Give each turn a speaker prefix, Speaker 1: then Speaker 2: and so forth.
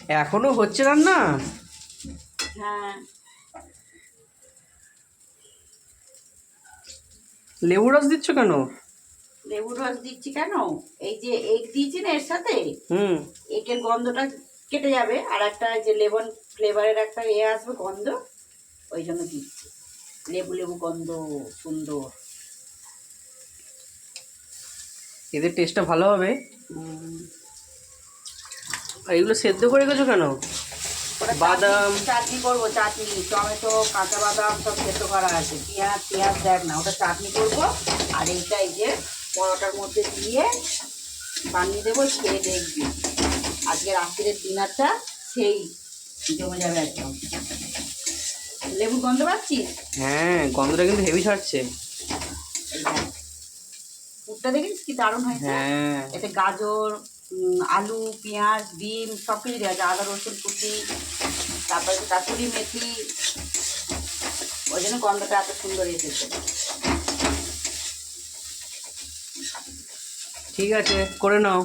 Speaker 1: এখনো হচ্ছে রান্না?
Speaker 2: হ্যাঁ।
Speaker 1: লেবু রস দিচ্ছ কেন?
Speaker 2: লেবুর রস দিচ্ছি কেন, এই যে এগ দিয়েছি না এর সাথে,
Speaker 1: হুম।
Speaker 2: এগের গন্ধটা কেটে যাবে, আর একটা যে লেমন ফ্লেভারের একটা আসবে গন্ধ, ওই জন্য দিচ্ছি। লেবু লেবু গন্ধ সুন্দর।
Speaker 1: এদের টেস্টটা ভালো হবে। আর এগুলো সেদ্ধ করে গেছো কেন? বাদাম
Speaker 2: চাটনি করবো, চাটনি টমেটো কাঁচা বাদাম সব সেদ্ধ করা আছে, পেঁয়াজ পেঁয়াজ দেখ না, ওটা চাটনি করবো। আর এইটা এই যে পরোটার মধ্যে দিয়ে বানিয়ে দেবো, খেয়ে দেখবি আজকে রাত্রের ডিনারটা সেই জমে যাবে একদম। লেবুর গন্ধ পাচ্ছিস?
Speaker 1: হ্যাঁ, গন্ধটা কিন্তু হেভি ছাড়ছে।
Speaker 2: পুরটা দেখিস কি দারুণ হয়েছে।
Speaker 1: হ্যাঁ,
Speaker 2: এতে গাজর, আলু, পেঁয়াজ, ডিম সব কিছু দেওয়া আছে, আদা রসুন কুচি, তারপরে কাসুরি মেথি, ওই জন্য গন্ধটা এত সুন্দর এসেছে।
Speaker 1: ঠিক আছে, করে নাও।